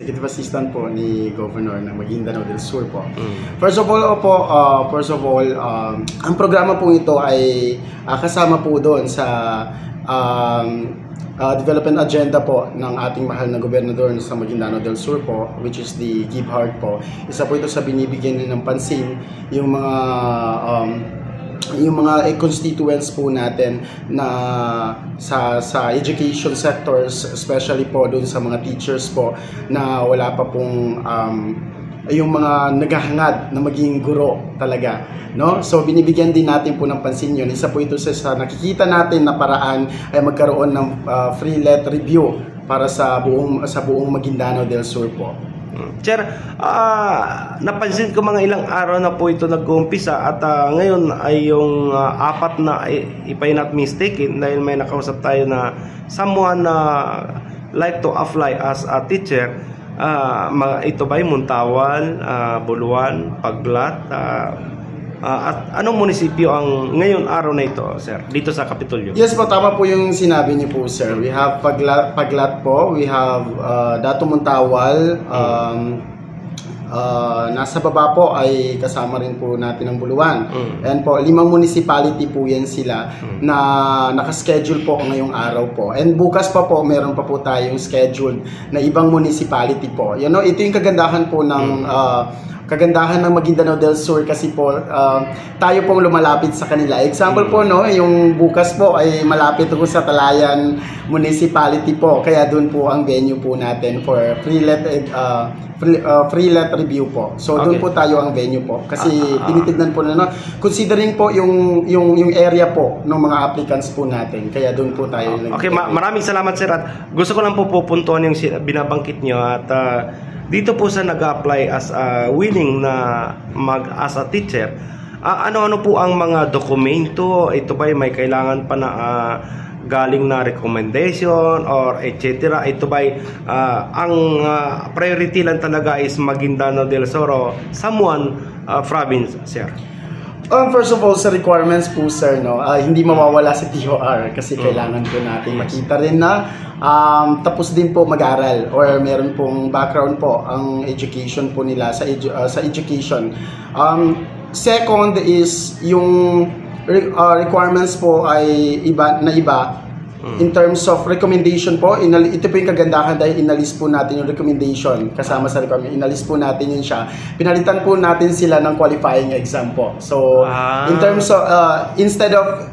Executive Assistant po ni Governor ng Maguindanao del Sur po. First of all, ang programa po ito ay kasama po doon sa development agenda po ng ating mahal na gobernador sa Maguindanao del Sur po, which is the Give Heart po. Isa po ito sa binibigyan ng pansin yung mga constituents po natin na sa education sectors, especially po doon sa mga teachers po na wala pa pong yung mga naghahangad na maging guro talaga, no? So binibigyan din natin po ng pansin yun. Isa po ito sa nakikita natin na paraan ay magkaroon ng free let review para sa buong Maguindanao del Sur po. Sir, napansin ko mga ilang araw na po ito nag-uumpisa at ngayon ay yung apat na, if I'm not mistaken, dahil may nakausap tayo na someone like to apply as a teacher. Ito ba yung Muntawan, Buluan, Paglat, at anong munisipyo ang ngayon araw na ito, sir, dito sa Kapitolyo? Yes po, tama po yung sinabi niyo po, sir. We have Paglat po, we have Dato Muntawal, nasa baba po ay kasama rin po natin ang Buluan. And po, 5 municipality po yan sila na nakaschedule po ngayong araw po. And bukas pa po, meron pa po tayong scheduled na ibang municipality po. You know, ito yung kagandahan po ng Maguindanao del Sur kasi po tayo pong lumalapit sa kanila. Example po, no, yung bukas po ay malapit po sa Talayan Municipality po. Kaya doon po ang venue po natin for free let review po. So doon po tayo ang venue po. Kasi tinitignan po na, no, considering po yung area po ng mga applicants po natin. Kaya doon po tayo. Okay, maraming salamat, sir. At gusto ko lang po pupuntuan yung binabangkit nyo at dito po sa nag-apply as willing na as a teacher, ano-ano po ang mga dokumento? Ito ba may kailangan pa na galing na recommendation or etc. Ito ba ang priority lang talaga is Maguindanao del Sur o someone province, sir? First of all, sa requirements po, sir, no, hindi mawawala sa TOR kasi kailangan po natin makita rin na tapos din po mag-aral or meron pong background po ang education po nila sa education. Second is yung requirements po ay iba. In terms of recommendation po, ito po yung kagandahan dahil inalis po natin yung recommendation kasama sa requirement. Inalis po natin yun siya. Pinalitan po natin sila ng qualifying exam po. So, in terms of, instead of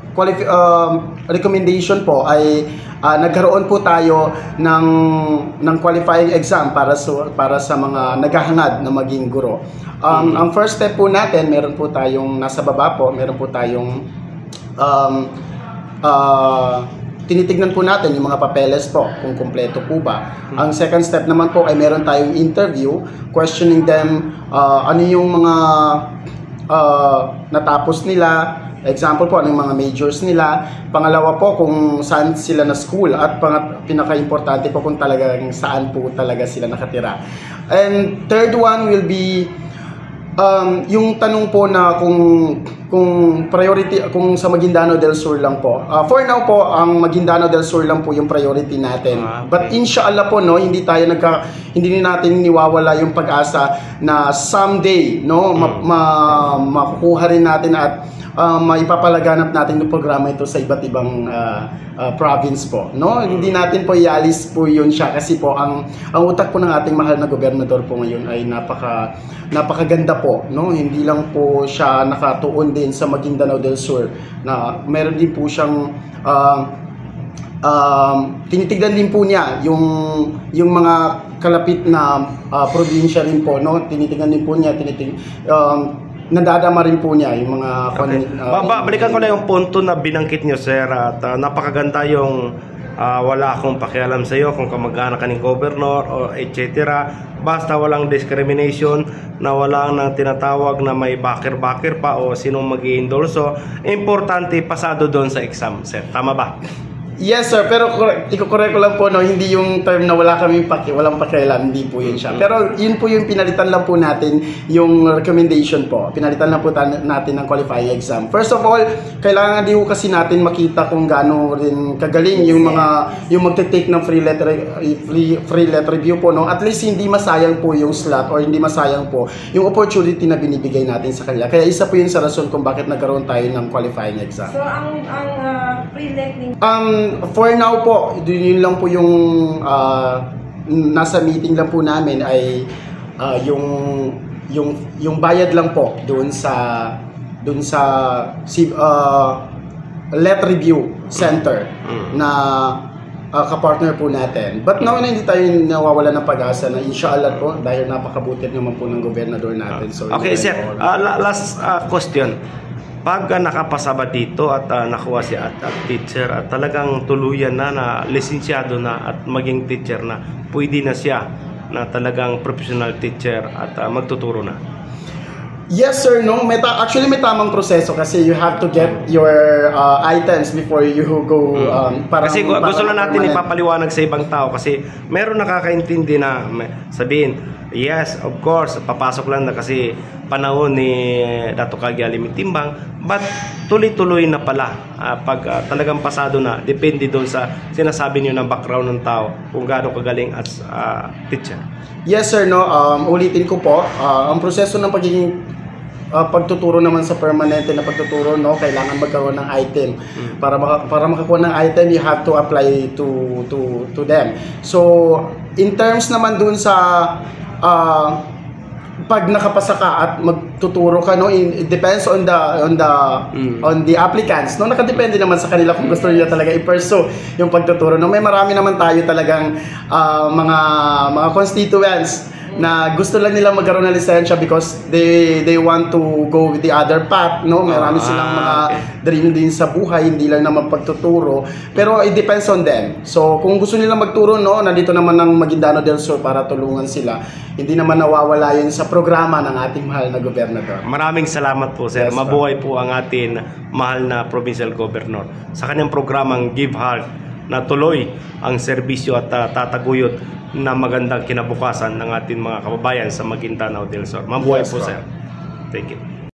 recommendation po ay nagkaroon po tayo ng qualifying exam para sa mga naghahangad na maging guro. Ang first step po natin, meron po tayong nasa baba po, meron po tayong tinitignan po natin yung mga papeles po kung kumpleto po ba. Ang second step naman po ay meron tayong interview, questioning them ano yung mga natapos nila, example po, anong mga majors nila. Pangalawa po kung saan sila na school at pinaka-importante po kung talagang saan po talaga sila nakatira. And third one will be yung tanong po na kung priority, kung sa Maguindanao del Sur lang po. For now po, ang Maguindanao del Sur lang po yung priority natin. But inshallah po, no, hindi natin niwawala yung pag-asa na someday, no, makukuha rin natin at maipapalaganap natin yung programa ito sa iba't ibang province po, no? Hindi natin po ialis po yun siya kasi po ang utak po ng ating mahal na gobernador po ngayon ay napakaganda po, no? Hindi lang po siya nakatuon din sa Maguindanao del Sur, na meron din po siyang tinitignan din po niya yung mga kalapit na probinsya rin po, no? Tinitignan din po niya, nadadama rin po niya yung mga balikan ko na yung punto na binangkit nyo, sir, at napakaganda yung wala akong pakialam sa iyo kung kamag-anak ka ng gobernador o etc. Basta walang discrimination, na walang nang tinatawag na may bakir-bakir pa o sinong mag-i-endorso. Importante pasado doon sa exam, sir. Tama ba? Yes sir, pero iko-correct ko lang po, no, hindi yung term na walang pakialam, hindi po yun siya. Pero yun po yung pinalitan lang po natin yung recommendation po. Pinalitan lang po natin ng qualifying exam. First of all, kailangan din po kasi natin makita kung gaano rin kagaling yung magte-take ng free letter review po, no. At least hindi masayang po yung slot or hindi masayang po yung opportunity na binibigay natin sa kanila. Kaya isa po yun sa rason kung bakit nagkaroon tayo ng qualifying exam. So ang pre-let for now po, yun lang po yung nasa meeting lang po namin ay yung bayad lang po doon sa let review center na kapartner po natin. But now hindi tayo nawawala ng pag-asa na inshallah po dahil napakabuti naman po ng gobernador natin. So, okay sir, last question. Pag nakapasa ba dito at nakuha siya at teacher at talagang tuluyan na lisensyado na at maging teacher na, pwede na siya na talagang professional teacher at magtuturo na? Yes sir, no. Actually may tamang proseso kasi you have to get your items before you go kasi gusto lang natin ipapaliwanag sa ibang tao kasi meron nakakaintindi na sabihin, yes, of course, papasok lang na kasi panahon ni Dato Cagiali Mitimbang, but tuloy-tuloy na pala pag talagang pasado na, depende doon sa sinasabi niyo ng background ng tao kung gaano kagaling as teacher. Yes sir, no. Ulitin ko po, ang proseso ng pagiging pagtuturo naman sa permanente na pagtuturo, no, kailangan magkaroon ng item. Para makakuha ng item, you have to apply to them. So in terms naman dun sa pag nakapasa ka at magtuturo ka, no, it depends on the applicants, no. Nakadepende naman sa kanila kung gusto nila talaga i-pursue yung pagtuturo, no. May marami naman tayo talagang mga constituents na gusto lang nila magkaroon ng lisensya because they want to go with the other path, no. Marami silang mga dream din sa buhay, hindi lang naman pagtuturo, pero it depends on them. So kung gusto nila magturo, no, nandito naman ng Maguindano del Sur para tulungan sila. Hindi naman nawawala yun sa programa ng ating mahal na gobernador. Maraming salamat po sir. Yes, mabuhay po ang ating mahal na provincial governor sa kanyang programang Give Heart na tuloy ang serbisyo at tataguyod na magandang kinabukasan ng ating mga kababayan sa Maguindanao del Sur. Mabuhay po sir. Thank you.